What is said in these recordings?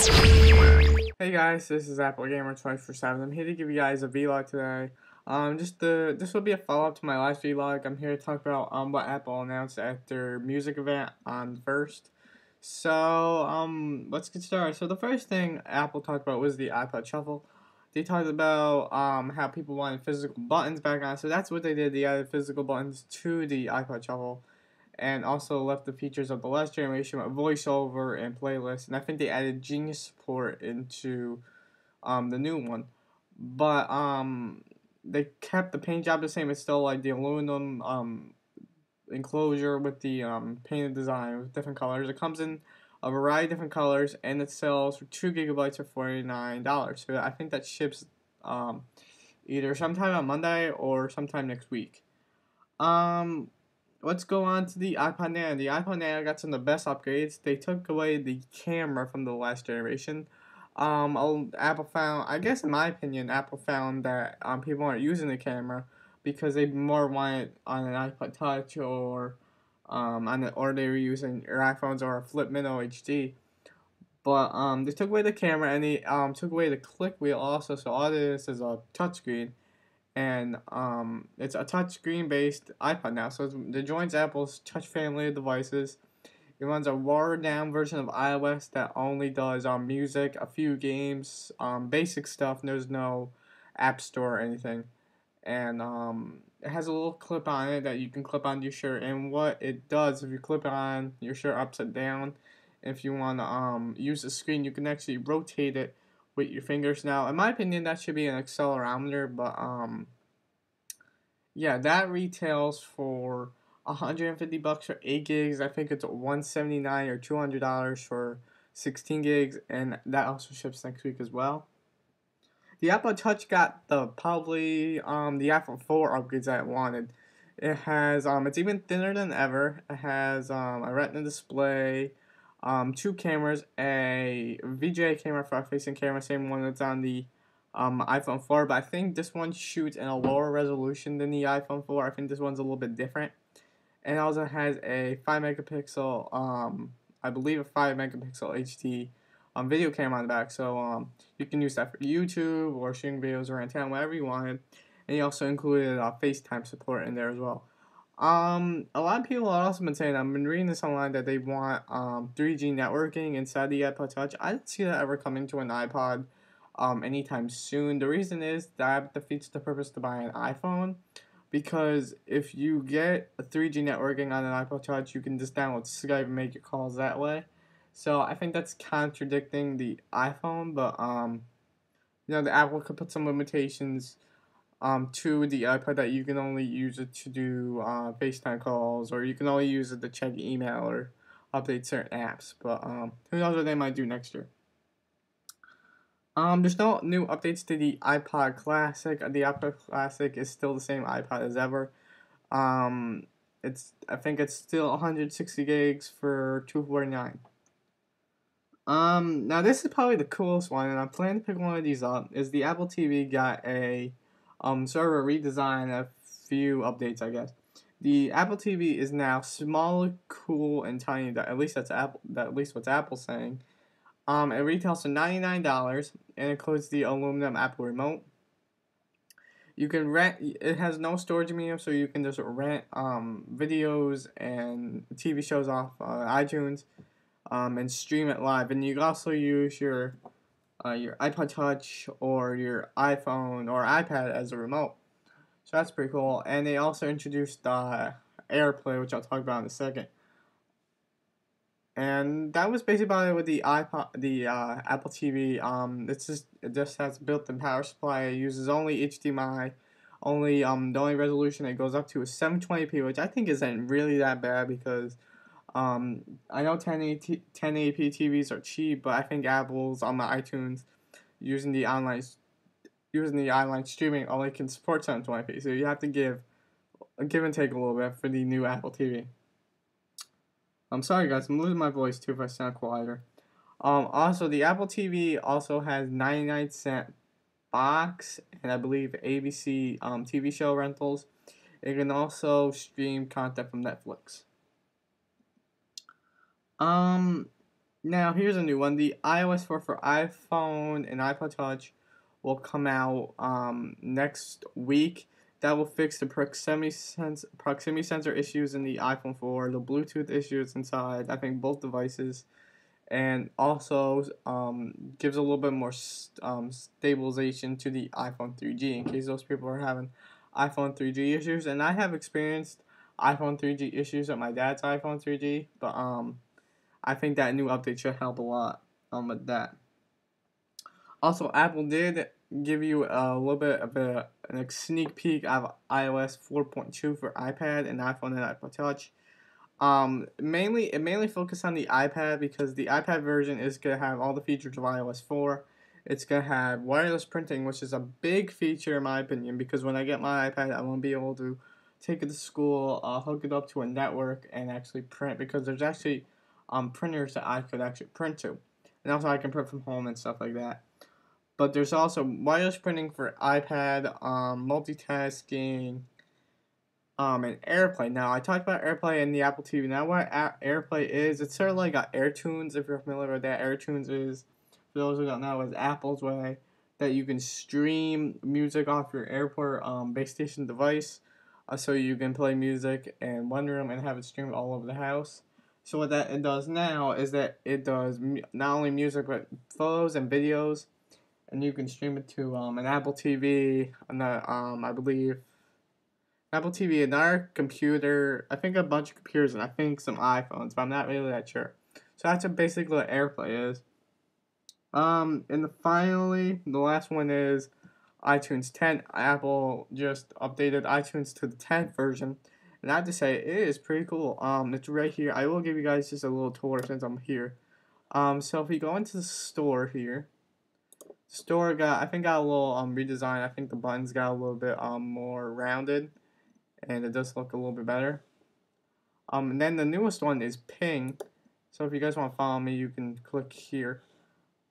Hey guys, this is Apple Gamer 24/7. I'm here to give you guys a vlog today. This will be a follow-up to my last vlog. I'm here to talk about what Apple announced at their music event on the 1st. So let's get started. So the first thing Apple talked about was the iPod Shuffle. They talked about how people wanted physical buttons back on. So that's what they did. They added physical buttons to the iPod Shuffle, and also left the features of the last generation with voiceover and playlist. And I think they added Genius support into the new one, but they kept the paint job the same. It's still like the aluminum enclosure with the painted design with different colors. It comes in a variety of different colors, and it sells for 2 GB for $49. So I think that ships either sometime on Monday or sometime next week. Let's go on to the iPod Nano. The iPod Nano got some of the best upgrades. They took away the camera from the last generation. Apple found, I guess in my opinion, Apple found that people aren't using the camera because they more want it on an iPod Touch or or they were using your iPhones or a Flip Mino HD. But they took away the camera, and they took away the click wheel also. So all this is a touchscreen, and it's a touchscreen based iPod now. So it joins Apple's touch family of devices. It runs a watered down version of iOS that only does music, a few games, basic stuff. There's no app store or anything, and it has a little clip on it that you can clip onto your shirt. And what it does, if you clip it on your shirt upside down, if you want to use the screen, you can actually rotate it with your fingers. Now, in my opinion, that should be an accelerometer, but yeah, that retails for $150 for 8 gigs. I think it's $179 or $200 for 16 gigs, and that also ships next week as well. The Apple Touch got the iPhone 4 upgrades that I wanted. It has it's even thinner than ever. It has a Retina display, 2 cameras, a VGA camera, front-facing camera, same one that's on the iPhone 4, but I think this one shoots in a lower resolution than the iPhone 4. I think this one's a little bit different. And it also has a 5 megapixel, I believe a 5 megapixel HD video camera on the back. So you can use that for YouTube or shooting videos or antenna, whatever you wanted. And he also included FaceTime support in there as well. A lot of people have also been saying, I've been reading this online, that they want 3G networking inside the iPod Touch. I don't see that ever coming to an iPod anytime soon. The reason is that defeats the purpose to buy an iPhone, because if you get a 3G networking on an iPod Touch, you can just download Skype and make your calls that way. So I think that's contradicting the iPhone, but the Apple could put some limitations to the iPod, that you can only use it to do FaceTime calls, or you can only use it to check email or update certain apps. But who knows what they might do next year. There's no new updates to the iPod Classic. The iPod Classic is still the same iPod as ever. I think it's still 160 gigs for $249. Now this is probably the coolest one, and I'm planning to pick one of these up. Is the Apple TV got a sort of a redesign, a few updates, I guess. The Apple TV is now small, cool, and tiny. At least that's Apple. At least what's Apple saying. It retails for $99 and includes the aluminum Apple remote. You can rent. It has no storage medium, so you can just rent videos and TV shows off iTunes, and stream it live. And you can also use your iPod Touch or your iPhone or iPad as a remote. So that's pretty cool. And they also introduced AirPlay, which I'll talk about in a second. And that was basically about it with the Apple TV. It just has built-in power supply. It uses only HDMI. The only resolution it goes up to is 720p, which I think isn't really that bad, because I know 1080p TVs are cheap, but I think Apple's on the iTunes using the online streaming only can support 720p. So you have to give and take a little bit for the new Apple TV. I'm sorry guys, I'm losing my voice too if I sound quieter. Also, the Apple TV also has 99-cent box and I believe ABC TV show rentals. It can also stream content from Netflix. Now, here's a new one. The iOS 4 for iPhone and iPod Touch will come out next week. That will fix the proximity sensor issues in the iPhone 4, the Bluetooth issues inside, I think, both devices, and also gives a little bit more stabilization to the iPhone 3G in case those people are having iPhone 3G issues. And I have experienced iPhone 3G issues with my dad's iPhone 3G, but I think that new update should help a lot with that. Also, Apple did give you a little bit of a sneak peek of iOS 4.2 for iPad and iPhone and iPod Touch. It mainly focused on the iPad because the iPad version is gonna have all the features of iOS 4. It's gonna have wireless printing, which is a big feature in my opinion. Because when I get my iPad, I want to be able to take it to school, hook it up to a network, and actually print. Because there's actually printers that I could actually print to, and also I can print from home and stuff like that. But there's also wireless printing for iPad, multitasking, and AirPlay. Now, I talked about AirPlay in the Apple TV. Now, what AirPlay is, it's sort of like AirTunes, if you're familiar with that. AirTunes is, for those who don't know, is Apple's way that you can stream music off your airport base station device. So you can play music in one room and have it streamed all over the house. So what that it does now is that it does not only music but photos and videos, and you can stream it to an Apple TV, and I believe Apple TV, another computer, I think a bunch of computers, and I think some iPhones, but I'm not really that sure. So that's what basically what AirPlay is. Finally, the last one is iTunes 10. Apple just updated iTunes to the 10th version, and I have to say it is pretty cool. It's right here. I will give you guys just a little tour since I'm here. So if we go into the store here, store got got a little redesign. I think the buttons got a little bit more rounded, and it does look a little bit better. And then the newest one is Ping. So if you guys want to follow me, you can click here.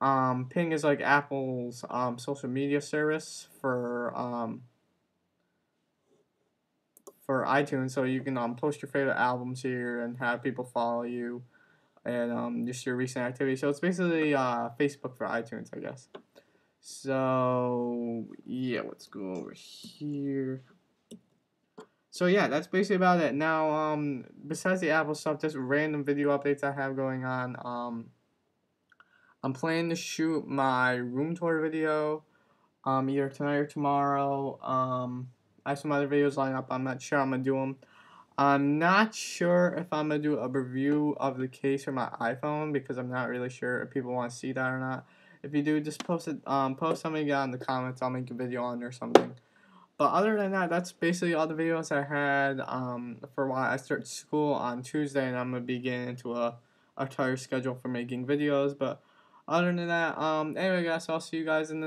Ping is like Apple's social media service for iTunes. So you can post your favorite albums here and have people follow you, and just your recent activity. So it's basically Facebook for iTunes, I guess. So yeah, let's go over here. So yeah, that's basically about it. Now, besides the Apple stuff, just random video updates I have going on. I'm planning to shoot my room tour video, either tonight or tomorrow. I have some other videos lined up. I'm not sure I'm gonna do them. I'm not sure if I'm gonna do a review of the case for my iPhone because I'm not really sure if people want to see that or not. If you do, just post it. Post something down in the comments. I'll make a video on it or something. But other than that, that's basically all the videos I had for a while. I start school on Tuesday, and I'm going to be getting into a tighter schedule for making videos. But other than that, anyway, guys, I'll see you guys in the next